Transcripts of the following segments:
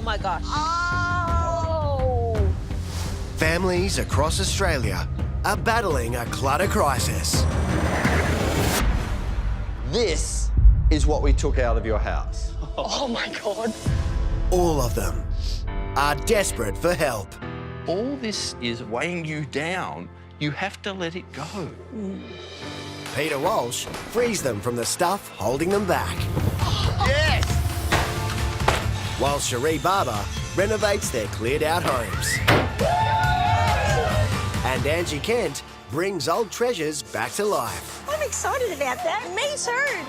my gosh. Oh! Families across Australia are battling a clutter crisis. This is what we took out of your house. Oh, my God. All of them are desperate for help. All this is weighing you down. You have to let it go. Peter Walsh frees them from the stuff holding them back. Yes! While Cherie Barber renovates their cleared out homes. And Angie Kent brings old treasures back to life. I'm excited about that. Me too.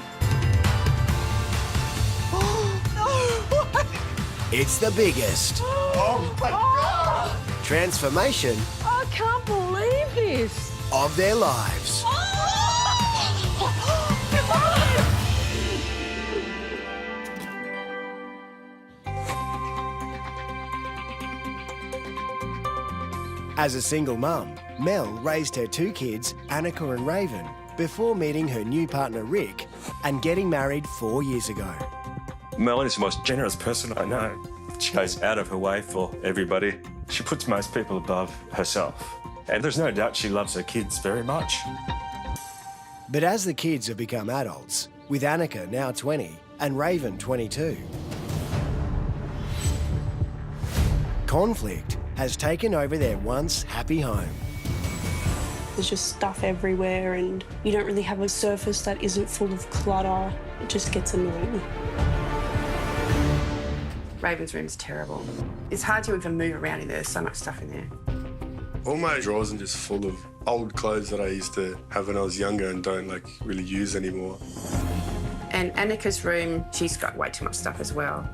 It's the biggest Oh, my God! transformation I can't believe this. of their lives. As a single mum, Mel raised her two kids, Annika and Raven, before meeting her new partner Rick and getting married 4 years ago. Melanie is the most generous person I know. She goes out of her way for everybody. She puts most people above herself. And there's no doubt she loves her kids very much. But as the kids have become adults, with Annika now 20 and Raven 22, conflict has taken over their once happy home. There's just stuff everywhere and you don't really have a surface that isn't full of clutter. It just gets annoying. Raven's room's terrible. It's hard to even move around in there. There's so much stuff in there. All my drawers are just full of old clothes that I used to have when I was younger and don't really use anymore. And Annika's room, she's got way too much stuff as well.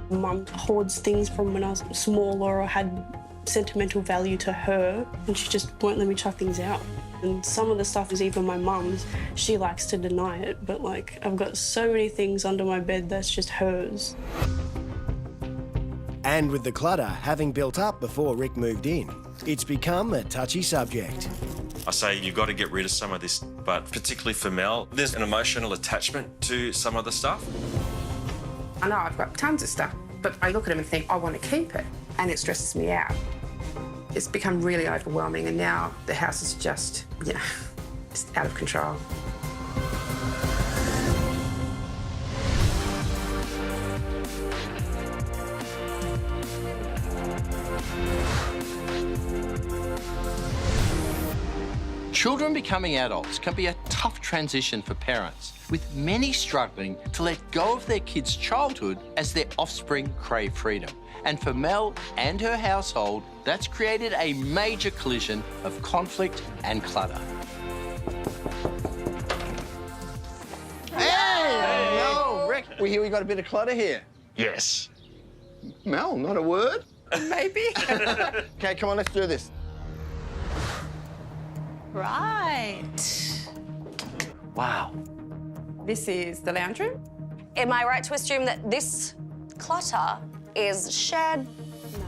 Mum hoards things from when I was smaller or had sentimental value to her, and she just won't let me chuck things out. And some of the stuff is even my mum's. She likes to deny it, but I've got so many things under my bed that's just hers. And with the clutter having built up before Rick moved in, it's become a touchy subject. I say you've got to get rid of some of this, but particularly for Mel, there's an emotional attachment to some of the stuff. I know I've got tons of stuff, but I look at them and think, I want to keep it, and it stresses me out. It's become really overwhelming, and now the house is just out of control. Children becoming adults can be a tough transition for parents, with many struggling to let go of their kids' childhood as their offspring crave freedom. And for Mel and her household, that's created a major collision of conflict and clutter. Hey! No, Rick, we hear we got a bit of clutter here. Yes. Mel, not a word? Maybe. Okay, come on, let's do this. Right. Wow. This is the lounge room. Am I right to assume that this clutter is shared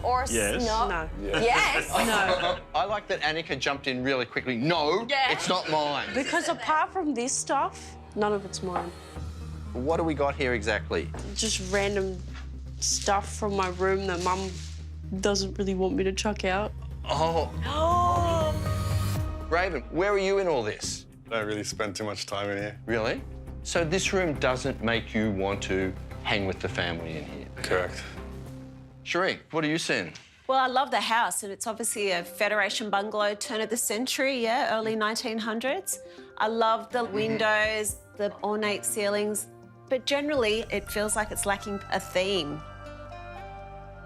or Yes. not? No. Yes. No. I like that Annika jumped in really quickly. No, Yeah. it's not mine. Because apart from this stuff, none of it's mine. What do we got here exactly? Just random stuff from my room that Mum doesn't really want me to chuck out. Oh. Raven, where are you in all this? I don't really spend too much time in here. Really? So this room doesn't make you want to hang with the family in here? Correct. Cherie, what are you seeing? Well, I love the house, and it's obviously a Federation bungalow, turn of the century, early 1900s. I love the windows, the ornate ceilings, but generally it feels like it's lacking a theme.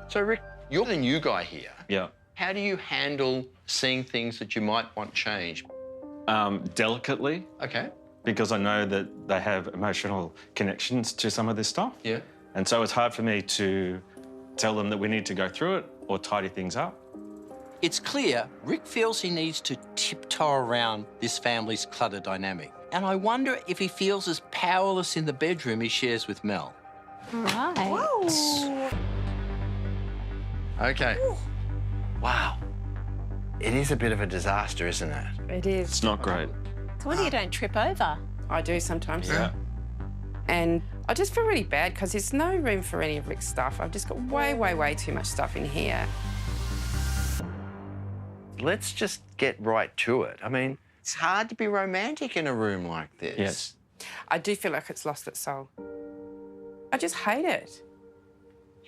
So, Rick, you're the new guy here. Yeah. How do you handle seeing things that you might want changed? Delicately, Okay. because I know that they have emotional connections to some of this stuff. Yeah. And so it's hard for me to tell them that we need to go through it or tidy things up. It's clear Rick feels he needs to tiptoe around this family's clutter dynamic. And I wonder if he feels as powerless in the bedroom he shares with Mel. Right. Okay. Wow. It is a bit of a disaster, isn't it? It is. It's not great. So what you don't trip over? I do sometimes. Yeah. And I just feel really bad because there's no room for any of Rick's stuff. I've just got way, way, way too much stuff in here. Let's just get right to it. I mean, it's hard to be romantic in a room like this. Yes. I do feel like it's lost its soul. I just hate it.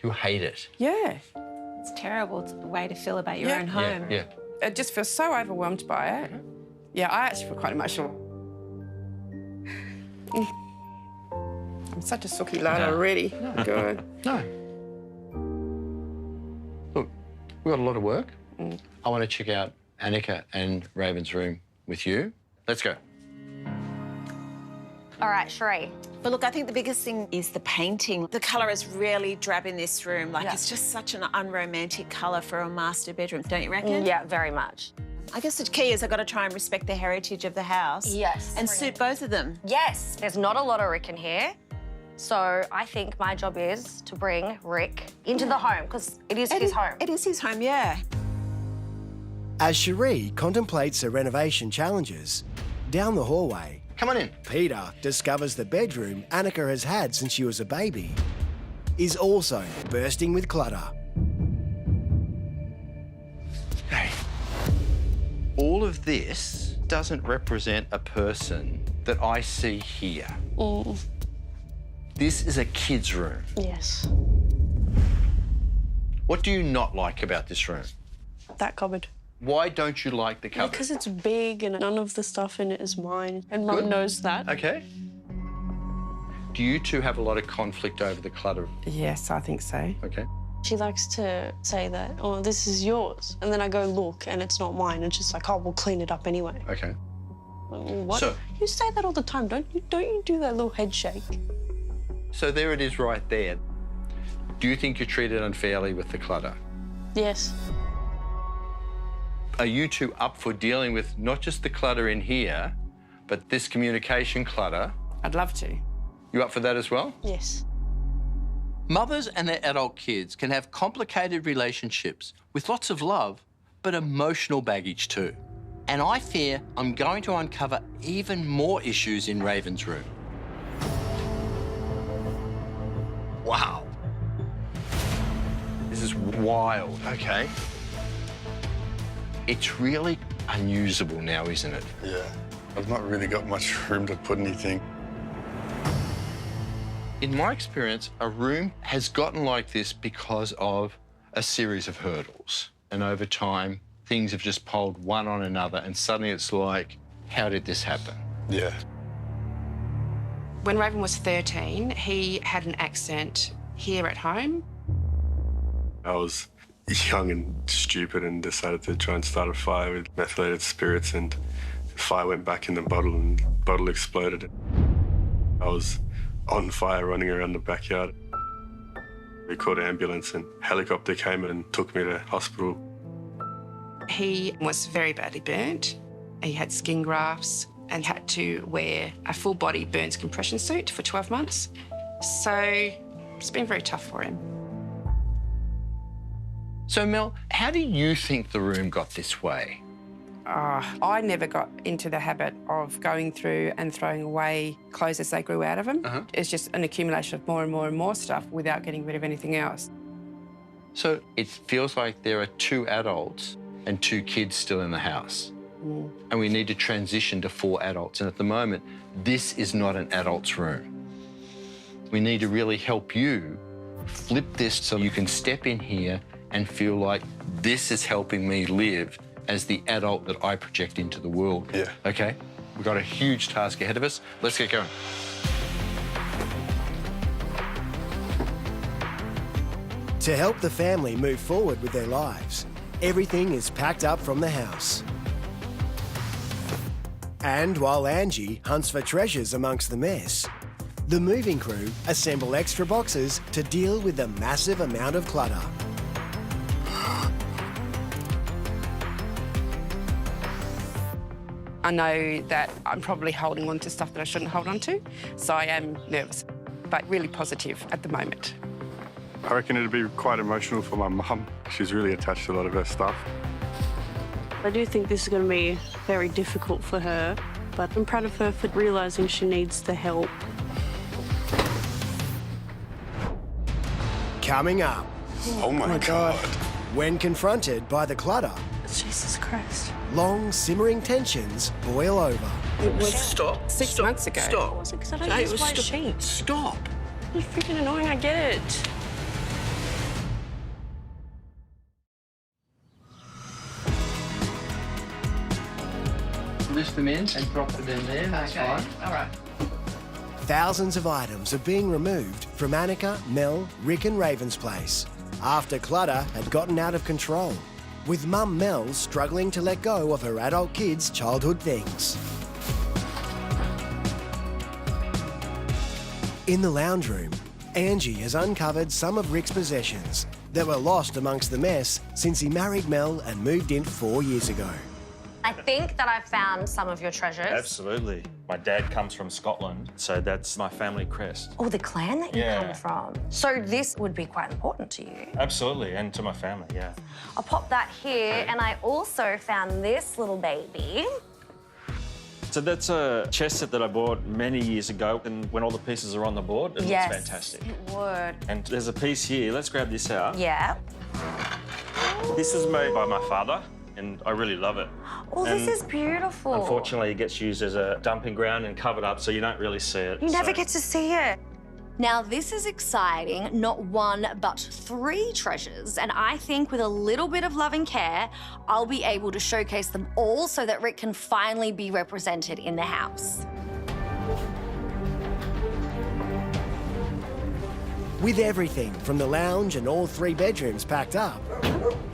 You hate it. Yeah. It's terrible way to feel about your own home. Yeah. I just feel so overwhelmed by it. Yeah, I actually feel quite emotional. I'm such a sooky lad already. No. Good. No. Look, we've got a lot of work. I want to check out Annika and Raven's room with you. Let's go. All right, Sheree. But look, I think the biggest thing is the painting. The colour is really drab in this room. Like, it's just such an unromantic colour for a master bedroom, don't you reckon? Yeah, very much. I guess the key is I've got to try and respect the heritage of the house. Yes. And suit both of them. Yes. There's not a lot of Rick in here. So I think my job is to bring Rick into the home because it is his home. It is his home, yeah. As Cherie contemplates her renovation challenges, down the hallway, Come on in. Peter discovers the bedroom Annika has had since she was a baby is also bursting with clutter. Hey, all of this doesn't represent a person that I see here. This is a kid's room. Yes. What do you not like about this room? That cupboard. Why don't you like the cupboard? Because it's big and none of the stuff in it is mine. And Mum knows that. Okay. Do you two have a lot of conflict over the clutter? Yes, I think so. Okay. She likes to say that, oh, this is yours. And then I go look and it's not mine. It's just like, oh, we'll clean it up anyway. Okay. What? So- You say that all the time, don't you? Don't you do that little head shake? So there it is right there. Do you think you're treated unfairly with the clutter? Yes. Are you two up for dealing with not just the clutter in here, but this communication clutter? I'd love to. You up for that as well? Yes. Mothers and their adult kids can have complicated relationships with lots of love, but emotional baggage too. And I fear I'm going to uncover even more issues in Raven's room. Wow. This is wild, okay? It's really unusable now, isn't it? Yeah. I've not really got much room to put anything. In my experience, a room has gotten like this because of a series of hurdles. And over time, things have just piled one on another, and suddenly it's like, how did this happen? Yeah. When Raven was 13, he had an accent here at home. I was young and stupid and decided to try and start a fire with methylated spirits, and the fire went back in the bottle and the bottle exploded. I was on fire running around the backyard. We called an ambulance and a helicopter came and took me to hospital. He was very badly burnt. He had skin grafts and had to wear a full-body burns compression suit for 12 months. So it's been very tough for him. So, Mel, how do you think the room got this way? I never got into the habit of going through and throwing away clothes as they grew out of them. It's just an accumulation of more and more and more stuff without getting rid of anything else. So it feels like there are 2 adults and 2 kids still in the house. And we need to transition to 4 adults. And at the moment, this is not an adult's room. We need to really help you flip this so you can step in here and feel like this is helping me live as the adult that I project into the world. Yeah. Okay? We've got a huge task ahead of us. Let's get going. To help the family move forward with their lives, everything is packed up from the house. And while Angie hunts for treasures amongst the mess, the moving crew assemble extra boxes to deal with the massive amount of clutter. I know that I'm probably holding on to stuff that I shouldn't hold on to, so I am nervous, but really positive at the moment. I reckon it'd be quite emotional for my mum. She's really attached to a lot of her stuff. I do think this is going to be very difficult for her, but I'm proud of her for realising she needs the help. Coming up, Oh my God. when confronted by the clutter, Jesus Christ. long simmering tensions boil over. It was Stop. 6 months ago. Stop. Because I don't Jay, use white stop. sheets. Stop. It's freaking annoying, I get it. Lift them in and drop them in there. That's fine. All right. Thousands of items are being removed from Annika, Mel, Rick and Raven's place after clutter had gotten out of control, with Mum Mel struggling to let go of her adult kids' childhood things. In the lounge room, Angie has uncovered some of Rick's possessions that were lost amongst the mess since he married Mel and moved in 4 years ago. I think that I've found some of your treasures. Absolutely. My dad comes from Scotland, so that's my family crest. Oh, the clan that you Yeah. come from. So this would be quite important to you. Absolutely, and to my family, yeah. I'll pop that here, and I also found this little baby. So that's a chess set that I bought many years ago, and when all the pieces are on the board, it Yes, looks fantastic. it would. And there's a piece here. Let's grab this out. Yeah. This is made by my father, and I really love it. Oh, this And is beautiful. Unfortunately, it gets used as a dumping ground and covered up, so you don't really see it. You never so- get to see it. Now, this is exciting. Not one, but 3 treasures. And I think with a little bit of love and care, I'll be able to showcase them all so that Rick can finally be represented in the house. With everything from the lounge and all 3 bedrooms packed up,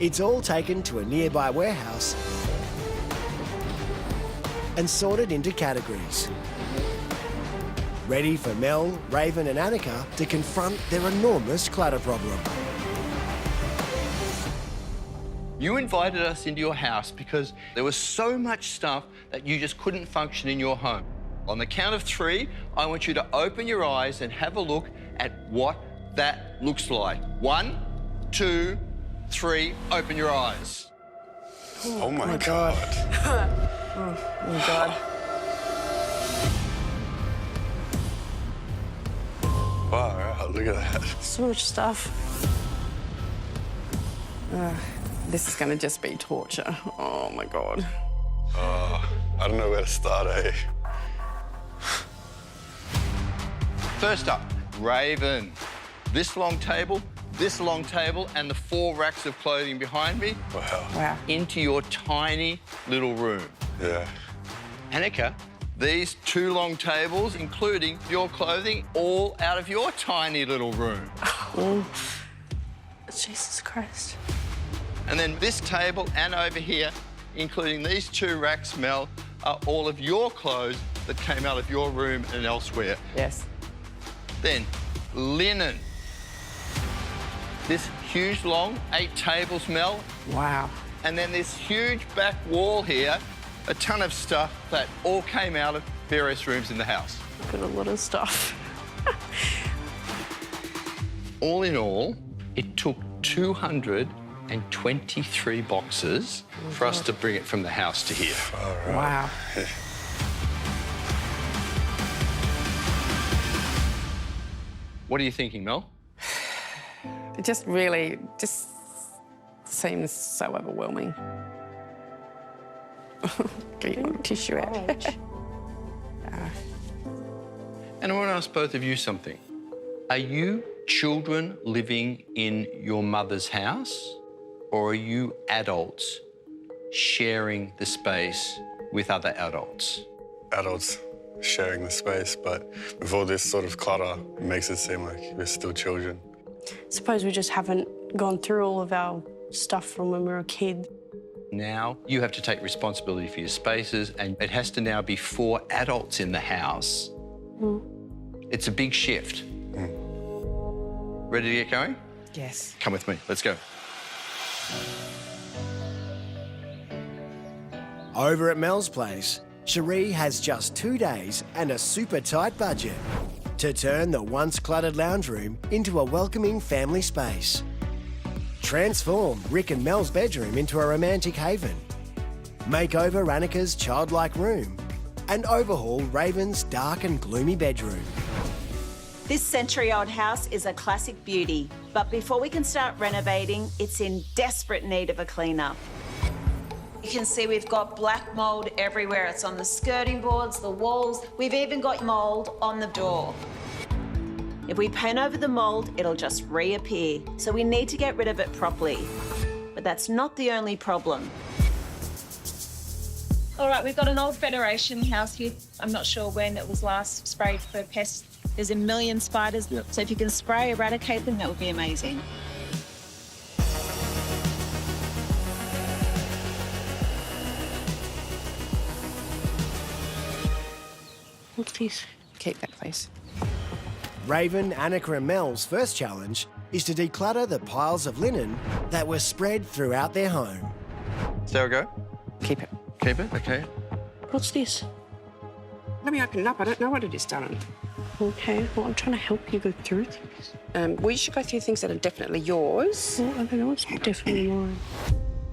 it's all taken to a nearby warehouse and sorted into categories. Ready for Mel, Raven and Annika to confront their enormous clutter problem. You invited us into your house because there was so much stuff that you just couldn't function in your home. On the count of 3, I want you to open your eyes and have a look at what that looks like. 1, 2, 3, open your eyes. Oh my God. Oh my God. Wow, look at that. So much stuff. This is going to just be torture. Oh my God. I don't know where to start, eh? First up, Raven. This long table, and the 4 racks of clothing behind me Wow. Wow. into your tiny little room. Yeah. Annika, these 2 long tables, including your clothing, all out of your tiny little room. Jesus Christ. And then this table and over here, including these 2 racks, Mel, are all of your clothes that came out of your room and elsewhere. Yes. Then, linen. This huge, long 8 tables, Mel, Wow. and then this huge back wall here, a ton of stuff that all came out of various rooms in the house. Got a lot of stuff. All in all, it took 223 boxes for us to bring it from the house to here. Wow. What are you thinking, Mel? It just seems so overwhelming. Get your tissue out. And I want to ask both of you something. Are you children living in your mother's house, or are you adults sharing the space with other adults? Adults sharing the space, but with all this sort of clutter, it makes it seem like we're still children. Suppose we just haven't gone through all of our stuff from when we were a kid. Now you have to take responsibility for your spaces, and it has to now be 4 adults in the house. It's a big shift. Ready to get going? Yes. Come with me, let's go. Over at Mel's place, Cherie has just 2 days and a super tight budget to turn the once cluttered lounge room into a welcoming family space. Transform Rick and Mel's bedroom into a romantic haven. Make over Annika's childlike room and overhaul Raven's dark and gloomy bedroom. This century-old house is a classic beauty, but before we can start renovating, it's in desperate need of a clean-up. You can see we've got black mould everywhere. It's on the skirting boards, the walls. We've even got mould on the door. If we paint over the mould, it'll just reappear. So we need to get rid of it properly. But that's not the only problem. All right, we've got an old Federation house here. I'm not sure when it was last sprayed for pests. There's a million spiders. Yep. So if you can spray, eradicate them, that would be amazing. What's this? Keep that, please. Raven, Annika and Mel's first challenge is to declutter the piles of linen that were spread throughout their home. Sarah, go. Keep it. Keep it, okay. What's this? Let me open it up. I don't know what it is, darling. Okay, well, I'm trying to help you go through things. Well, you should go through things that are definitely yours. Well, I don't know, it's definitely mine.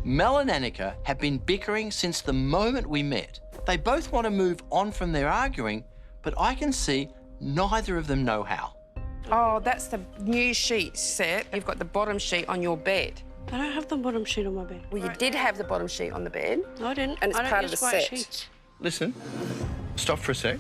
Mel and Annika have been bickering since the moment we met. They both want to move on from their arguing, but I can see neither of them know how. Oh, that's the new sheet set. You've got the bottom sheet on your bed. I don't have the bottom sheet on my bed. Well, you did have the bottom sheet on the bed. No, I didn't. And it's I don't part of use the white set. sheets. Listen, stop for a sec.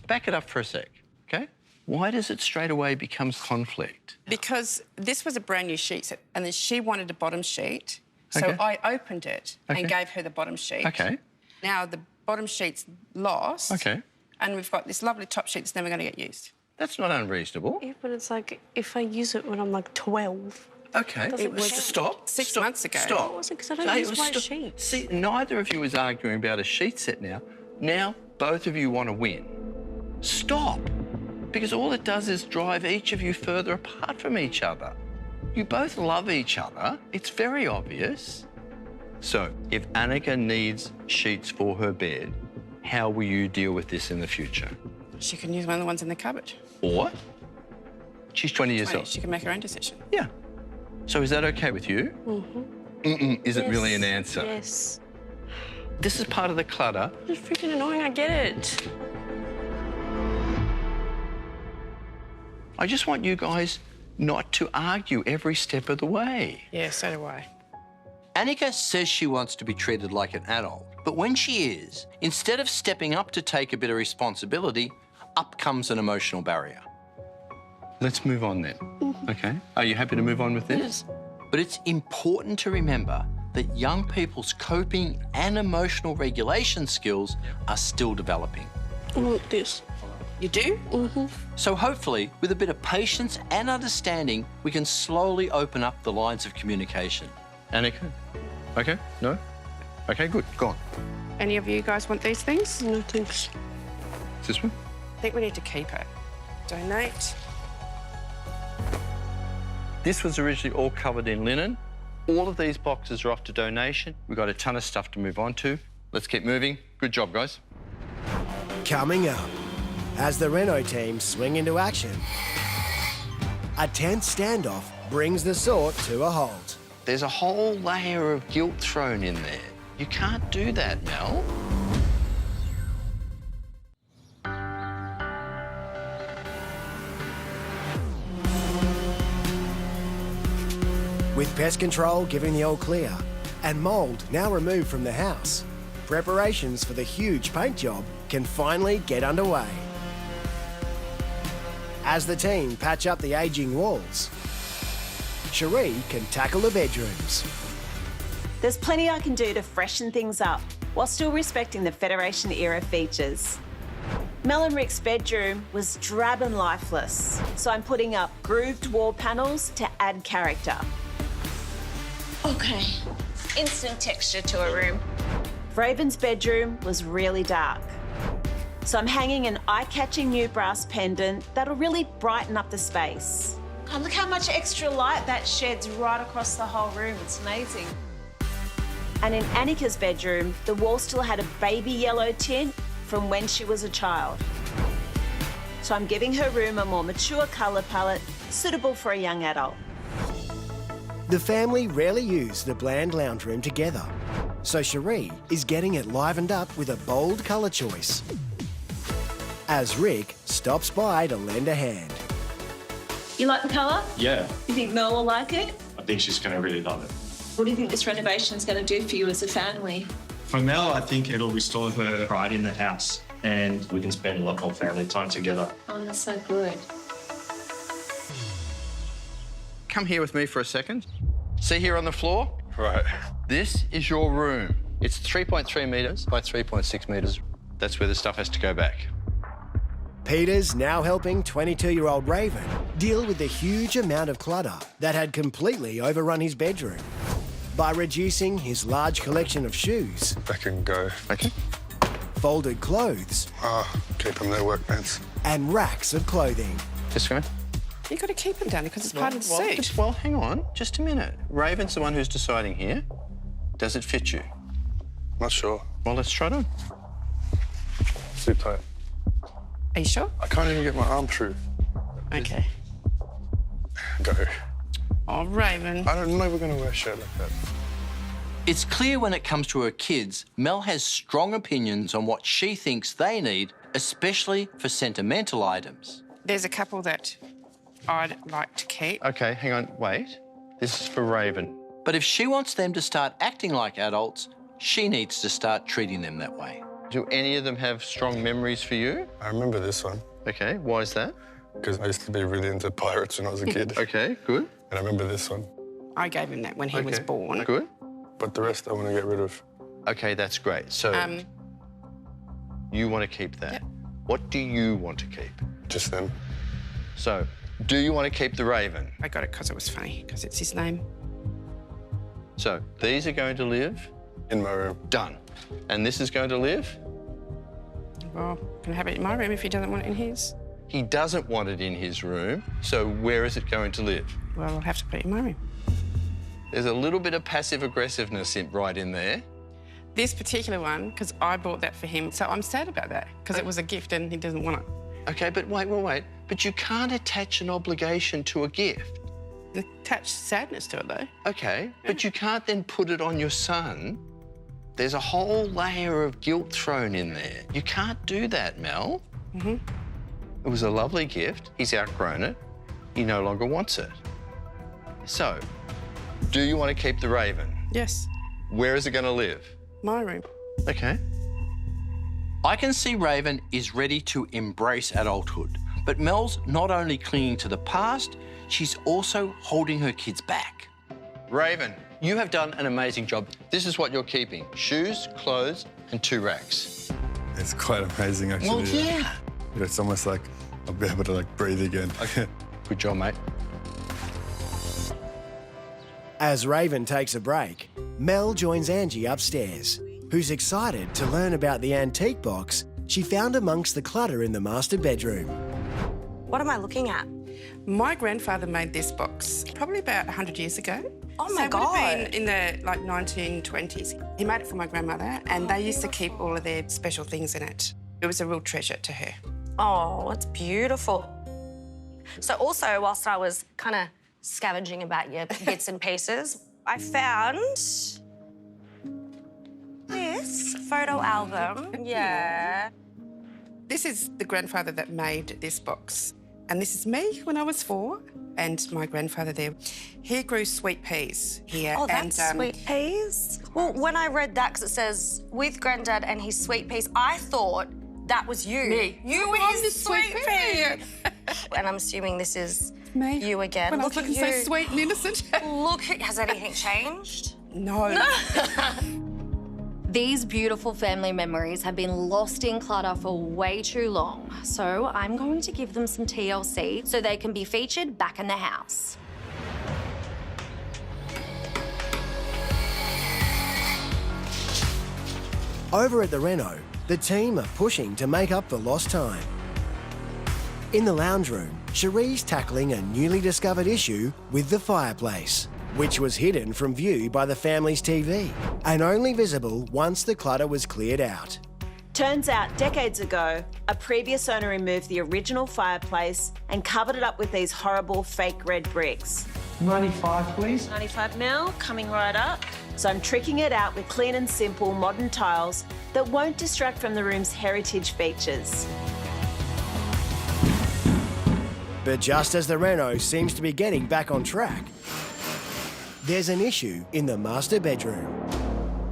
Back it up for a sec, okay? Why does it straight away becomes conflict? Because this was a brand new sheet set, and then she wanted a bottom sheet. So Okay. I opened it Okay. and gave her the bottom sheet. Okay. Now the bottom sheet's lost. Okay. And we've got this lovely top sheet that's never going to get used. That's not unreasonable. Yeah, but it's like, if I use it when I'm like 12. Okay, Doesn't it was count. stop. 6 stop, months ago. Stop. It wasn't, 'cause I don't No, it use was white stop. sheets. See, neither of you is arguing about a sheet set now. Now, both of you want to win. Stop. Because all it does is drive each of you further apart from each other. You both love each other. It's very obvious. So, if Annika needs sheets for her bed, how will you deal with this in the future? She can use one of the ones in the cupboard. Or she's 20 years old. She can make her own decision. Yeah. So is that okay with you? Isn't really an answer. Yes. This is part of the clutter. It's freaking annoying, I get it. I just want you guys not to argue every step of the way. Yeah, so do I. Annika says she wants to be treated like an adult, but when she is, instead of stepping up to take a bit of responsibility, up comes an emotional barrier. Let's move on then, okay? Are you happy to move on with this? But it's important to remember that young people's coping and emotional regulation skills are still developing. I want this. You do? So hopefully, with a bit of patience and understanding, we can slowly open up the lines of communication. Annika? Okay? No? Okay, good. Go on. Any of you guys want these things? No, thanks. Is this one? I think we need to keep it. Donate. This was originally all covered in linen. All of these boxes are off to donation. We've got a ton of stuff to move on to. Let's keep moving. Good job, guys. Coming up, as the Reno team swing into action, a tense standoff brings the sort to a halt. There's a whole layer of guilt thrown in there. You can't do that, Mel. With pest control giving the all clear and mould now removed from the house, preparations for the huge paint job can finally get underway. As the team patch up the ageing walls, Cherie can tackle the bedrooms. There's plenty I can do to freshen things up while still respecting the Federation era features. Mel and Rick's bedroom was drab and lifeless, so I'm putting up grooved wall panels to add character. Okay, instant texture to a room. Raven's bedroom was really dark, so I'm hanging an eye-catching new brass pendant that'll really brighten up the space. God, look how much extra light that sheds right across the whole room. It's amazing. And in Annika's bedroom, the wall still had a baby yellow tint from when she was a child. So I'm giving her room a more mature colour palette suitable for a young adult. The family rarely use the bland lounge room together, so Cherie is getting it livened up with a bold colour choice. as Rick stops by to lend a hand. You like the colour? Yeah, You think Mel will like it? I think she's going to really love it. What do you think this renovation is going to do for you as a family? For Mel, I think it'll restore her pride in the house and we can spend a lot more family time together. Oh, that's so good. Come here with me for a second. See here on the floor? Right. This is your room. It's 3.3 metres by 3.6 metres. That's where the stuff has to go back. Peter's now helping 22-year-old Raven deal with the huge amount of clutter that had completely overrun his bedroom by reducing his large collection of shoes, That can go. Okay. folded clothes, Keep them there, work pants. and racks of clothing. Just go. You've got to keep them down because it's part of the suit. Well, hang on, just a minute. Raven's the one who's deciding here. Does it fit you? Not sure. Well, let's try it on. Too tight. Are you sure? I can't even get my arm through. Okay. Go. Oh, Raven. I don't know we're going to wear a shirt like that. It's clear when it comes to her kids, Mel has strong opinions on what she thinks they need, especially for sentimental items. There's a couple that I'd like to keep. OK, hang on, wait. This is for Raven. But if she wants them to start acting like adults, she needs to start treating them that way. Do any of them have strong memories for you? I remember this one OK, why is that? because I used to be really into pirates when I was a kid. OK, good. And I remember this one. I gave him that when he was Okay, born. Good. But the rest I want to get rid of. OK, that's great. So you want to keep that. Yep. What do you want to keep? Just them. So, do you want to keep the Raven? I got it because it was funny, because it's his name. So, these are going to live? In my room. Done. And this is going to live? Well, can I have it in my room if he doesn't want it in his? He doesn't want it in his room, so where is it going to live? Well, I'll have to put it in my room. There's a little bit of passive-aggressiveness right in there. This particular one, because I bought that for him, so I'm sad about that, because it was a gift and he doesn't want it. OK, but wait. But you can't attach an obligation to a gift. Attach sadness to it, though. OK, but you can't then put it on your son. There's a whole layer of guilt thrown in there. You can't do that, Mel. Mm-hmm. It was a lovely gift. He's outgrown it. He no longer wants it. So, do you want to keep the Raven? Yes, Where is it going to live? my room. OK. I can see Raven is ready to embrace adulthood, but Mel's not only clinging to the past, she's also holding her kids back. Raven, you have done an amazing job. This is what you're keeping: shoes, clothes, and 2 racks. It's quite amazing, actually. Well, yeah. It's almost like I'll be able to, breathe again. Okay. Good job, mate. As Raven takes a break, Mel joins Angie upstairs, who's excited to learn about the antique box she found amongst the clutter in the master bedroom. What am I looking at? My grandfather made this box probably about 100 years ago. Oh, So my it would have God. been in the 1920s. He made it for my grandmother, and they used to keep all of their special things in it. It was a real treasure to her. Oh, it's beautiful. So also, whilst I was kind of scavenging about your bits and pieces, I found this photo album. Yeah. This is the grandfather that made this box. And this is me when I was 4, and my grandfather there. He grew sweet peas here. Oh, that's and, sweet peas. Well, when I read that, because it says, with Granddad and his sweet peas, I thought that was you. Me. You were I'm his the sweet sweet pea. And I'm assuming this is Me. you again. When I was Look at looking so you. sweet and innocent. Look, has anything changed? No. These beautiful family memories have been lost in clutter for way too long, so I'm going to give them some TLC so they can be featured back in the house. Over at the Reno, the team are pushing to make up for lost time. In the lounge room, Cherie's tackling a newly discovered issue with the fireplace, which was hidden from view by the family's TV and only visible once the clutter was cleared out. Turns out, decades ago, a previous owner removed the original fireplace and covered it up with these horrible fake red bricks. 95, please. 95 mil, coming right up. So I'm tricking it out with clean and simple modern tiles that won't distract from the room's heritage features. But just as the reno seems to be getting back on track, there's an issue in the master bedroom.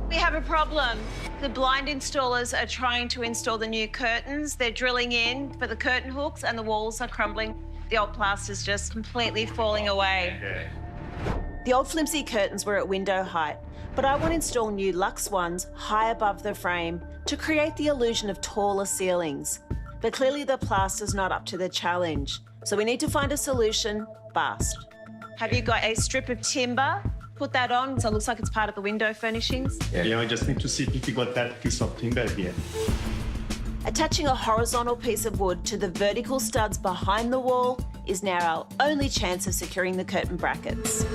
We have a problem. The blind installers are trying to install the new curtains. They're drilling in for the curtain hooks and the walls are crumbling. The old plaster's just completely falling away. The old flimsy curtains were at window height, but I want to install new luxe ones high above the frame to create the illusion of taller ceilings. But clearly the plaster's not up to the challenge, so we need to find a solution fast. Have you got a strip of timber? Put that on, so it looks like it's part of the window furnishings. Yeah, I just need to see if you got that piece of timber here. Attaching a horizontal piece of wood to the vertical studs behind the wall is now our only chance of securing the curtain brackets.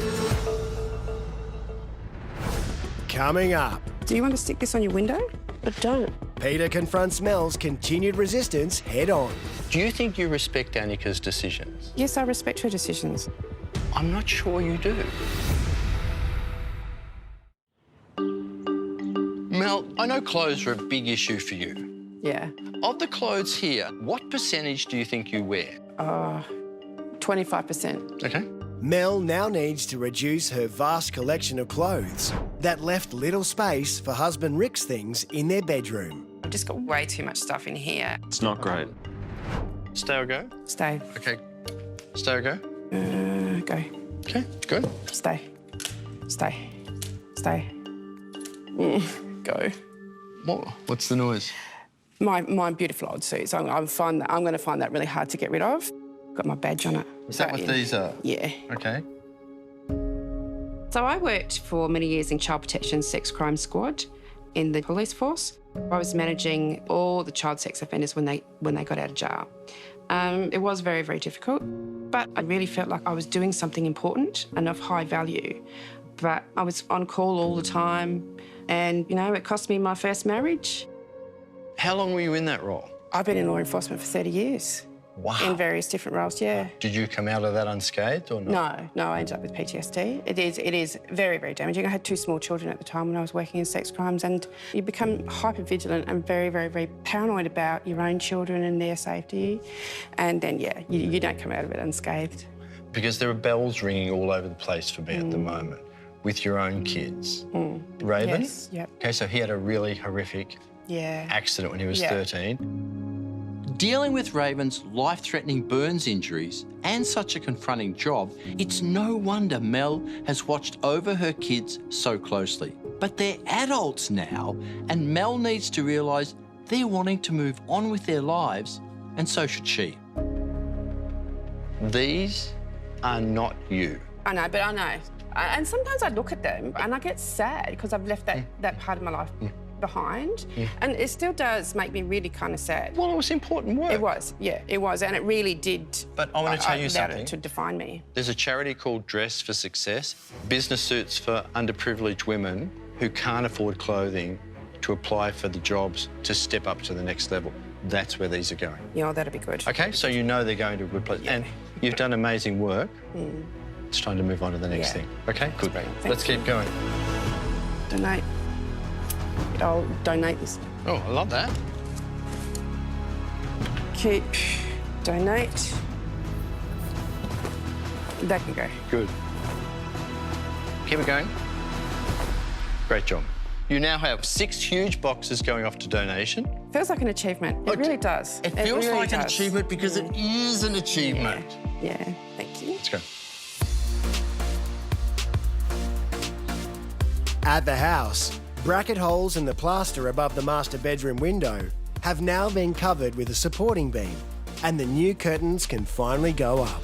Coming up, Do you want to stick this on your window? I don't. Peter confronts Mel's continued resistance head on. Do you think you respect Annika's decisions? Yes, I respect her decisions. I'm not sure you do. Mel, I know clothes are a big issue for you. Yeah. Of the clothes here, what percentage do you think you wear? 25%. Okay. Mel now needs to reduce her vast collection of clothes that left little space for husband Rick's things in their bedroom. I've just got way too much stuff in here. It's not great. Stay or go? Stay. Okay. Stay or go? Go. Okay, good. Stay. Stay. Stay. Go. What's the noise? My beautiful old suits. I'm going to find that really hard to get rid of. Got my badge on it. Is that what these are? Yeah. Okay. So I worked for many years in Child Protection Sex Crime Squad in the police force. I was managing all the child sex offenders when they got out of jail. It was very, very difficult, but I really felt like I was doing something important and of high value. But I was on call all the time and, you know, it cost me my first marriage. How long were you in that role? I've been in law enforcement for 30 years. Wow. In various different roles, yeah. Did you come out of that unscathed or not? No, I ended up with PTSD. It is very, very damaging. I had 2 small children at the time when I was working in sex crimes, and you become hyper-vigilant and very, very, very paranoid about your own children and their safety. And then, yeah, you don't come out of it unscathed. Because there are bells ringing all over the place for me at the moment with your own kids. Raven? Yes, yep. Okay, so he had a really horrific accident when he was 13. Dealing with Raven's life-threatening burns injuries and such a confronting job, it's no wonder Mel has watched over her kids so closely. But they're adults now, and Mel needs to realise they're wanting to move on with their lives, and so should she. These are not you. I know, but I know. And sometimes I look at them and I get sad because I've left that part of my life behind. And it still does make me really kind of sad. Well, it was important work. It was, yeah, it was. And it really did. But I want to tell you something. It to define me. There's a charity called Dress for Success, business suits for underprivileged women who can't afford clothing to apply for the jobs to step up to the next level. That's where these are going. Yeah, that'd be good. Okay, so you know they're going to a good place. And you've done amazing work. It's time to move on to the next thing. Okay, good. Let's keep going. Donate. I'll donate this. Oh, I love that. Keep. Donate. That can go. Good. Keep it going. Great job. You now have 6 huge boxes going off to donation. Feels like an achievement. It really does. It feels really like an does. achievement because it is an achievement. Yeah, thank you. Let's go. At the house, bracket holes in the plaster above the master bedroom window have now been covered with a supporting beam, and the new curtains can finally go up.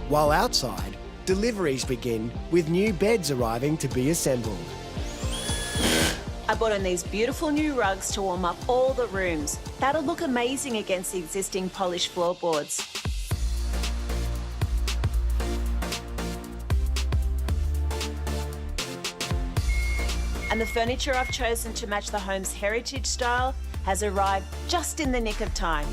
While outside, deliveries begin with new beds arriving to be assembled. I bought in these beautiful new rugs to warm up all the rooms. That'll look amazing against the existing polished floorboards. And the furniture I've chosen to match the home's heritage style has arrived just in the nick of time.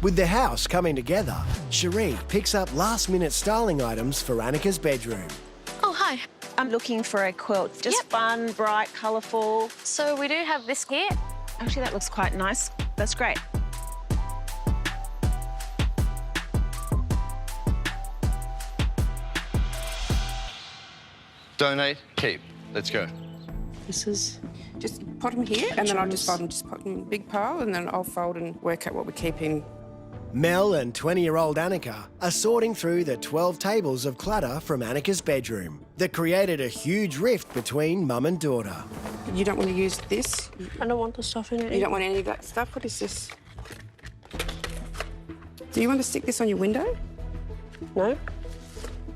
With the house coming together, Cherie picks up last-minute styling items for Annika's bedroom. Oh, hi. I'm looking for a quilt. Just fun, bright, colourful. So we do have this here. Actually, that looks quite nice. That's great. Donate, keep. Let's go. This is... Just put them here, and then I'll just fold them, just put them in a big pile, and then I'll fold and work out what we're keeping. Mel and 20-year-old Annika are sorting through the 12 tables of clutter from Annika's bedroom that created a huge rift between mum and daughter. You don't want to use this? I don't want the stuff in it. You don't want any of that stuff? What is this? Do you want to stick this on your window? No.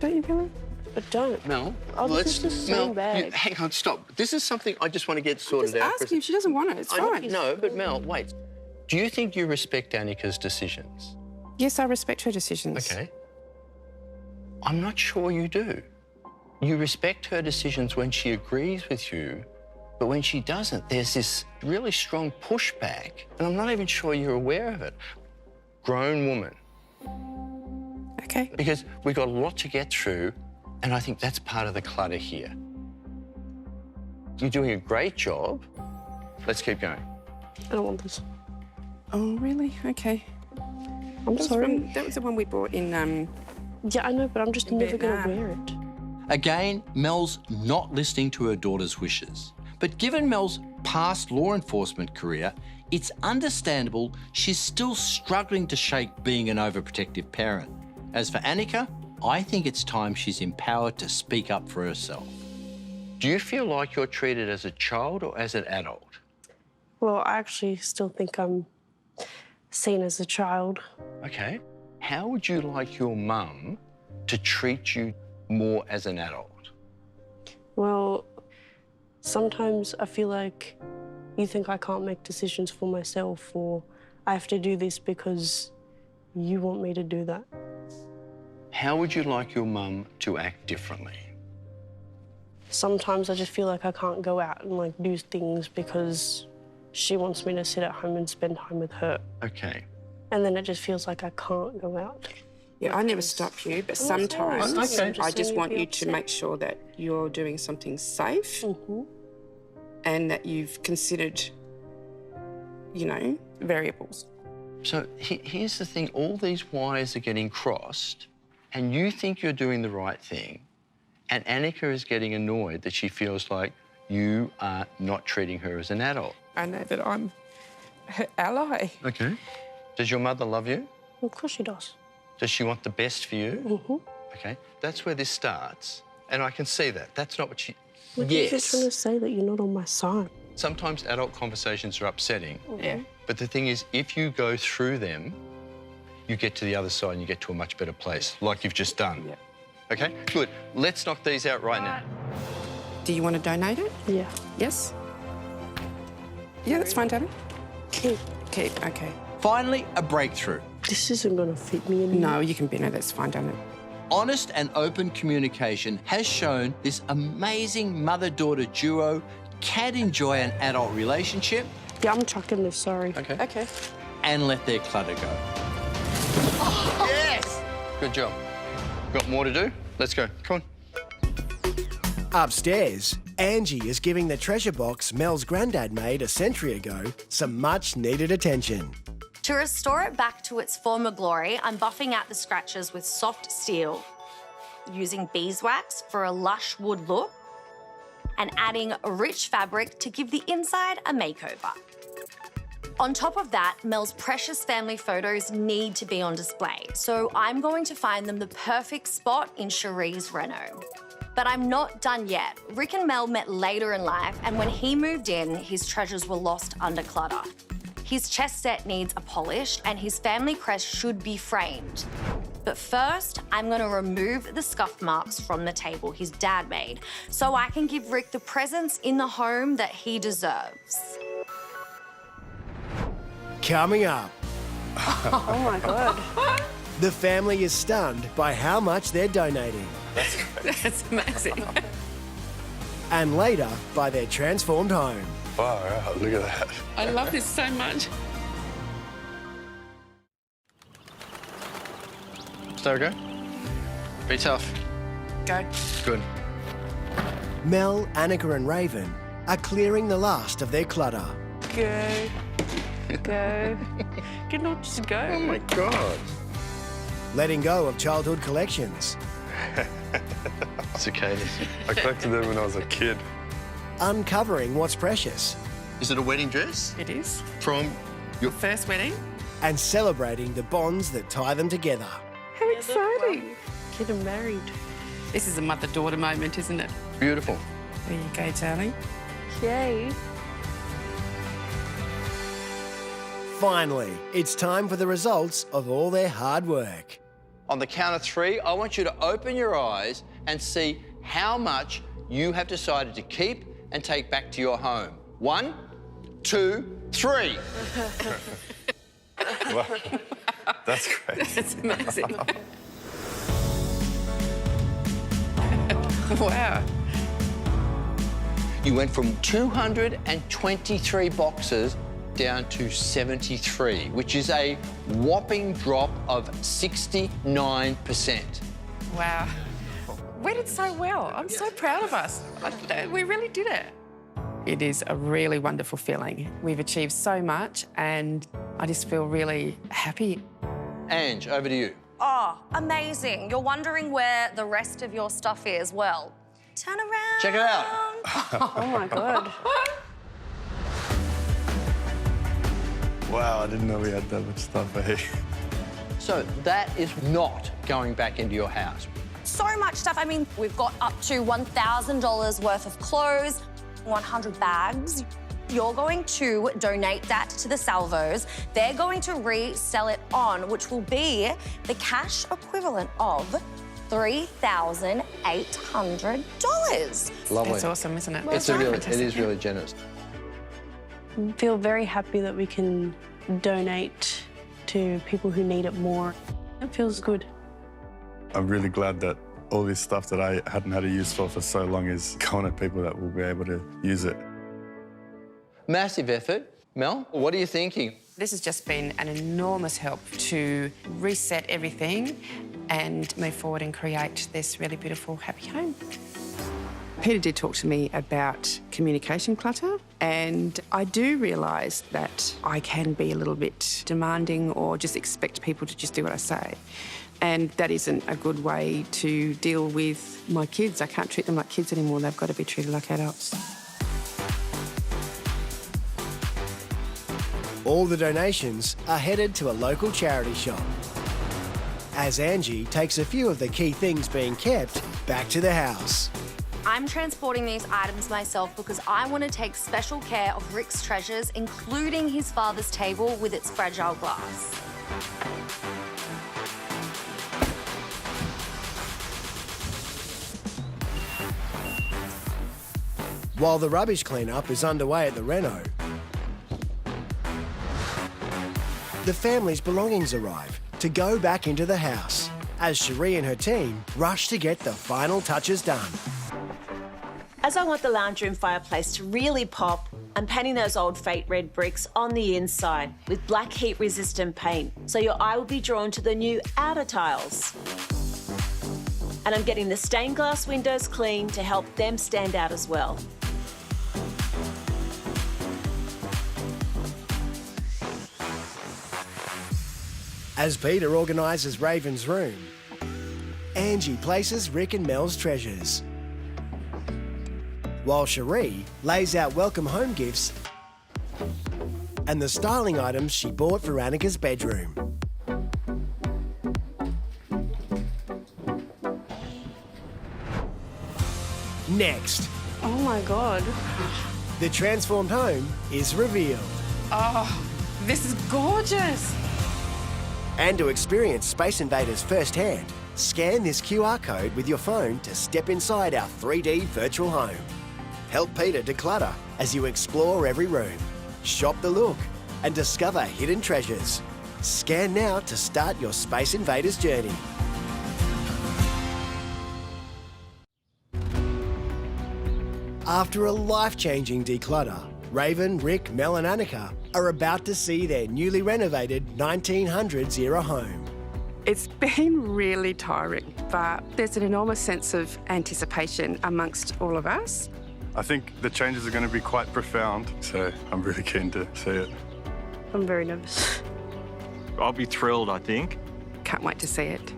Don't you, Billy? I don't. Mel, Oh, this is the same bag. hang on, stop. This is something I just want to get sorted Just out. ask her if she doesn't want it. It's fine. No, but Mel, wait. Do you think you respect Annika's decisions? Yes, I respect her decisions. Okay. I'm not sure you do. You respect her decisions when she agrees with you, but when she doesn't, there's this really strong pushback, and I'm not even sure you're aware of it. Grown woman. Okay. Because we've got a lot to get through, and I think that's part of the clutter here. You're doing a great job. Let's keep going. I don't want this. Oh, really? Okay. I'm sorry. That was the one we bought in, Yeah, I know, but I'm just never going to wear it. Again, Mel's not listening to her daughter's wishes. But given Mel's past law enforcement career, it's understandable she's still struggling to shake being an overprotective parent. As for Annika, I think it's time she's empowered to speak up for herself. Do you feel like you're treated as a child or as an adult? Well, I actually still think I'm seen as a child. Okay. How would you like your mum to treat you more as an adult? Well, sometimes I feel like you think I can't make decisions for myself, or I have to do this because you want me to do that. How would you like your mum to act differently? Sometimes I just feel like I can't go out and, like, do things because she wants me to sit at home and spend time with her. Okay. And then it just feels like I can't go out. Yeah, I never stop you, but sometimes I just want you to make sure that you're doing something safe and that you've considered, you know, variables. So here's the thing, all these wires are getting crossed and you think you're doing the right thing, and Annika is getting annoyed that she feels like you are not treating her as an adult. I know that I'm her ally. Okay. Does your mother love you? Of course she does. Does she want the best for you? Okay, that's where this starts. And I can see that. That's not what she... Like, you're just trying to say that you're not on my side. Sometimes adult conversations are upsetting. Yeah. But the thing is, if you go through them, you get to the other side and you get to a much better place, like you've just done. Yeah. Okay, good. Let's knock these out right now. Do you want to donate it? Yeah. Yes? Yeah, that's fine, Daddy. Keep. Keep, okay. Finally, a breakthrough. This isn't going to fit me anymore. No, you can bin it. That's fine, Daddy. Honest and open communication has shown this amazing mother-daughter duo can enjoy an adult relationship. Yeah, I'm chucking this, sorry. Okay. Okay. And let their clutter go. Yes! Good job. Got more to do? Let's go. Come on. Upstairs, Angie is giving the treasure box Mel's granddad made a century ago some much-needed attention. To restore it back to its former glory, I'm buffing out the scratches with soft steel, using beeswax for a lush wood look, and adding rich fabric to give the inside a makeover. On top of that, Mel's precious family photos need to be on display, so I'm going to find them the perfect spot in Cherie's reno. But I'm not done yet. Rick and Mel met later in life, and when he moved in, his treasures were lost under clutter. His chess set needs a polish, and his family crest should be framed. But first, I'm gonna remove the scuff marks from the table his dad made, so I can give Rick the presents in the home that he deserves. Coming up, Oh my God. the family is stunned by how much they're donating. That's amazing. And later, by their transformed home. Far out, look at that. I love this so much. There we go. Be tough. Go. Good. Mel, Annika and Raven are clearing the last of their clutter. Go. Go. Can not just go. Oh my God. Letting go of childhood collections. It's okay. I collected them when I was a kid. Uncovering what's precious. Is it a wedding dress? It is. From your First wedding. And celebrating the bonds that tie them together. How exciting. Getting married. This is a mother-daughter moment, isn't it? Beautiful. There you go, darling. Yay. Finally, it's time for the results of all their hard work. On the count of 3, I want you to open your eyes and see how much you have decided to keep and take back to your home. 1, 2, 3. Wow. That's great. That's amazing. Wow. You went from 223 boxes down to 73, which is a whopping drop of 69%. Wow. We did so well. I'm so proud of us. We really did it. It is a really wonderful feeling. We've achieved so much and I just feel really happy. Ange, over to you. Oh, amazing. You're wondering where the rest of your stuff is. Well, turn around. Check it out. Oh my God. Wow, I didn't know we had that much stuff, eh? So that is not going back into your house. So much stuff. I mean, we've got up to $1,000 worth of clothes, 100 bags. You're going to donate that to the Salvos. They're going to resell it on, which will be the cash equivalent of $3,800. Lovely. That's awesome, isn't it? It is really generous. I feel very happy that we can donate to people who need it more. It feels good. I'm really glad that all this stuff that I hadn't had a use for so long is going to people that will be able to use it. Massive effort. Mel, what are you thinking? This has just been an enormous help to reset everything and move forward and create this really beautiful, happy home. Peter did talk to me about communication clutter, and I do realise that I can be a little bit demanding or just expect people to just do what I say. And that isn't a good way to deal with my kids. I can't treat them like kids anymore. They've got to be treated like adults. All the donations are headed to a local charity shop. As Angie takes a few of the key things being kept back to the house. I'm transporting these items myself because I want to take special care of Rick's treasures, including his father's table with its fragile glass. While the rubbish cleanup is underway at the reno, the family's belongings arrive to go back into the house as Cherie and her team rush to get the final touches done. As I want the lounge room fireplace to really pop, I'm painting those old Fate red bricks on the inside with black heat-resistant paint, so your eye will be drawn to the new outer tiles. And I'm getting the stained glass windows clean to help them stand out as well. As Peter organises Raven's room, Angie places Rick and Mel's treasures, while Cherie lays out welcome home gifts and the styling items she bought for Annika's bedroom. Next, Oh my God. the transformed home is revealed. Oh, this is gorgeous. And to experience Space Invaders firsthand, scan this QR code with your phone to step inside our 3D virtual home. Help Peter declutter as you explore every room, shop the look, and discover hidden treasures. Scan now to start your Space Invaders journey. After a life-changing declutter, Raven, Rick, Mel and Annika are about to see their newly renovated 1900s era home. It's been really tiring, but there's an enormous sense of anticipation amongst all of us. I think the changes are going to be quite profound, so I'm really keen to see it. I'm very nervous. I'll be thrilled, I think. Can't wait to see it.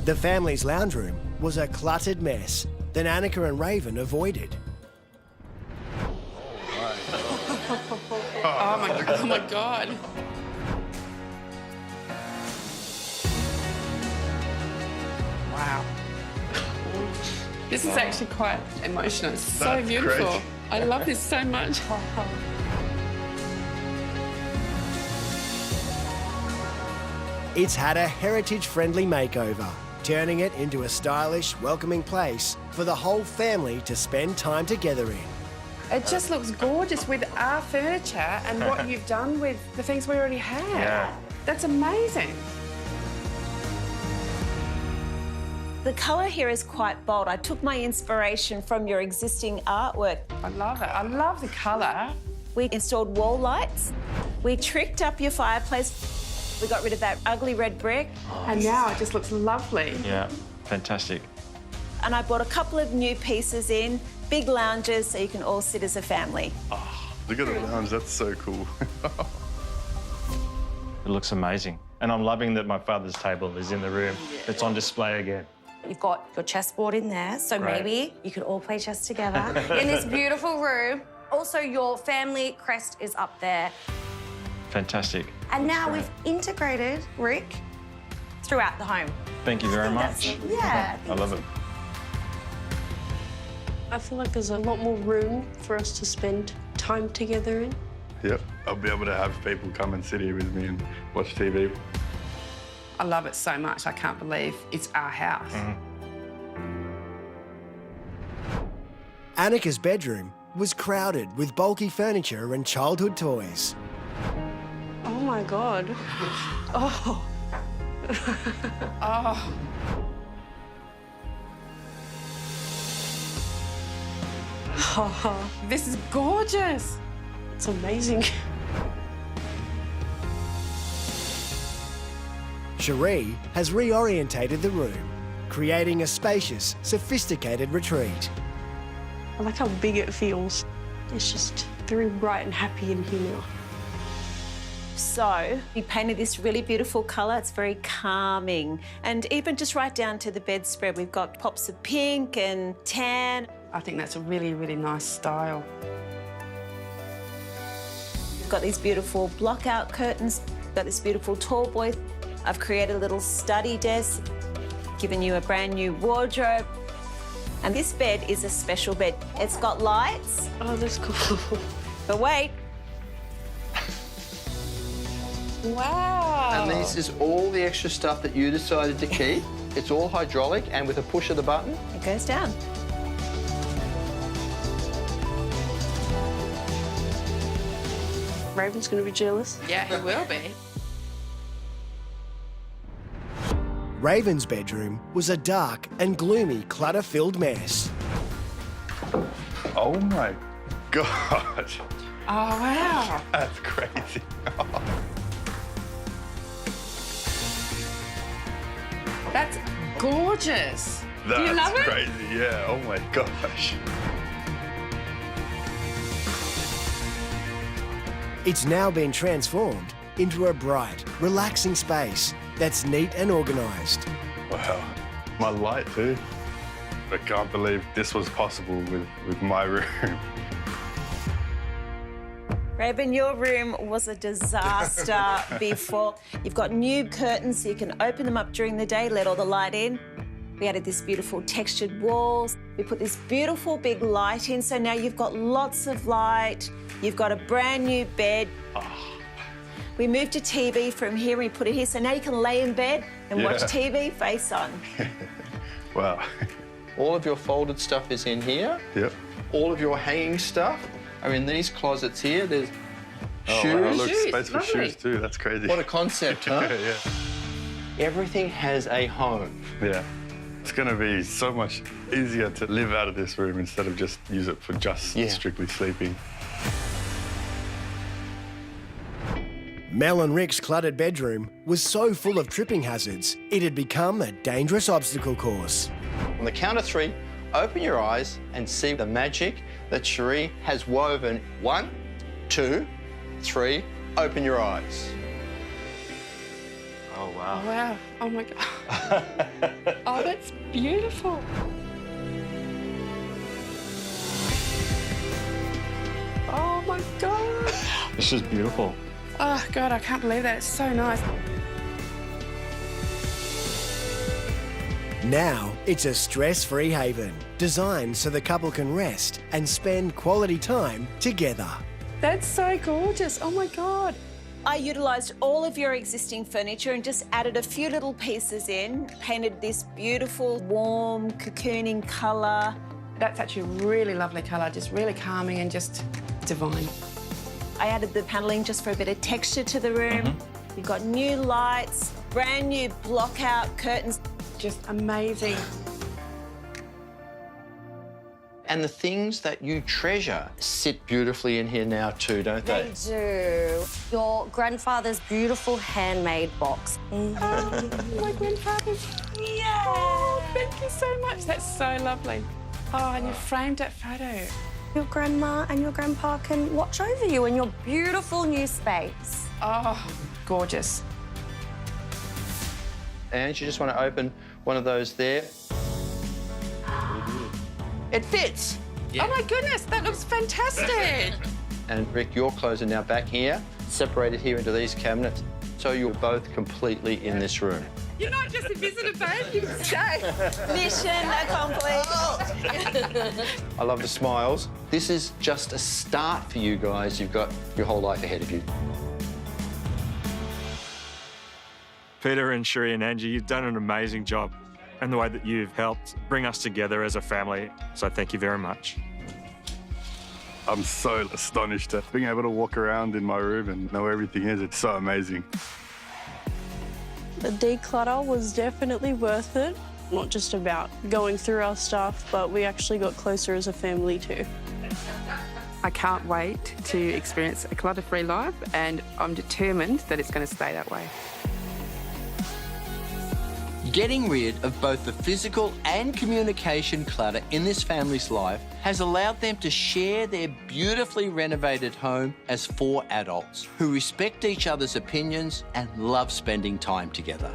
The family's lounge room was a cluttered mess that Annika and Raven avoided. Oh my God. Wow. This is actually quite emotional. It's so That's beautiful. great. I love this so much. It's had a heritage-friendly makeover, turning it into a stylish, welcoming place for the whole family to spend time together in. It just looks gorgeous with our furniture and what you've done with the things we already have. Yeah. That's amazing. The colour here is quite bold. I took my inspiration from your existing artwork. I love it. I love the colour. We installed wall lights. We tricked up your fireplace. We got rid of that ugly red brick. And now it just looks lovely. Yeah, fantastic. And I brought a couple of new pieces in, big lounges, so you can all sit as a family. Oh, look at the lounge, that's so cool. It looks amazing. And I'm loving that my father's table is in the room. It's on display again. You've got your chessboard in there, so Right. maybe you could all play chess together in this beautiful room. Also, your family crest is up there. Fantastic. And now we've integrated Rick throughout the home. Thank you very much. Yeah. I love it. I feel like there's a lot more room for us to spend time together in. Yep, I'll be able to have people come and sit here with me and watch TV. I love it so much. I can't believe it's our house. Annika's bedroom was crowded with bulky furniture and childhood toys. Oh my God. Oh. Oh. This is gorgeous. It's amazing. Cherie has reorientated the room, creating a spacious, sophisticated retreat. I like how big it feels. It's just very bright and happy in here now. So we painted this really beautiful colour. It's very calming. And even just right down to the bedspread, we've got pops of pink and tan. I think that's a really, really nice style. We've got these beautiful block-out curtains. We've got this beautiful tall boy. I've created a little study desk, given you a brand new wardrobe. And this bed is a special bed. It's got lights. Oh, that's cool. But wait. Wow. And this is all the extra stuff that you decided to keep. It's all hydraulic, and with a push of the button, It goes down. Raven's gonna be jealous. Yeah, he will be. Raven's bedroom was a dark and gloomy, clutter-filled mess. Oh my God. Oh, wow. That's crazy. That's gorgeous. Do you love That's it? crazy, yeah. Oh my gosh. It's now been transformed into a bright, relaxing space that's neat and organised. Wow. My light too. I can't believe this was possible with my room. Raven, your room was a disaster before. You've got new curtains so you can open them up during the day, let all the light in. We added this beautiful textured walls. We put this beautiful big light in, so now you've got lots of light. You've got a brand new bed. We moved a TV from here, we put it here, so now you can lay in bed and watch TV face on. Wow. all of your folded stuff is in here. Yep. All of your hanging stuff are in these closets here. There's Oh, shoes. wow, look, space for shoes too. That's crazy. What a concept, huh? Yeah. Everything has a home. Yeah. It's going to be so much easier to live out of this room instead of just use it for just strictly sleeping. Mel and Rick's cluttered bedroom was so full of tripping hazards, it had become a dangerous obstacle course. On the count of 3, open your eyes and see the magic that Cherie has woven. 1, 2, 3, open your eyes. Oh, wow. Oh, wow. Oh, my God. Oh, that's beautiful. Oh, my God. This is beautiful. Oh, God, I can't believe that. It's so nice. Now it's a stress-free haven, designed so the couple can rest and spend quality time together. That's so gorgeous. Oh, my God. I utilised all of your existing furniture and just added a few little pieces in, painted this beautiful, warm, cocooning colour. That's actually a really lovely colour, just really calming and just divine. I added the panelling just for a bit of texture to the room. You've got new lights, brand new block-out curtains. Just amazing. And the things that you treasure sit beautifully in here now too, don't they? They do. Your grandfather's beautiful handmade box. My grandfather's. Yeah. Oh, thank you so much. That's so lovely. Oh, and you framed that photo. Your grandma and your grandpa can watch over you in your beautiful new space. Oh, gorgeous. And you just want to open one of those there. It fits. Oh, my goodness, that looks fantastic. And Rick, your clothes are now back here, separated here into these cabinets, so you're both completely in this room. You're not just a visitor, babe. You can stay. Mission accomplished. I love the smiles. This is just a start for you guys. You've got your whole life ahead of you. Peter and Cherie and Angie, you've done an amazing job, and the way that you've helped bring us together as a family. So thank you very much. I'm so astonished at being able to walk around in my room and know where everything is. It's so amazing. The declutter was definitely worth it. Not just about going through our stuff, but we actually got closer as a family too. I can't wait to experience a clutter-free life, and I'm determined that it's going to stay that way. Getting rid of both the physical and communication clutter in this family's life has allowed them to share their beautifully renovated home as 4 adults who respect each other's opinions and love spending time together.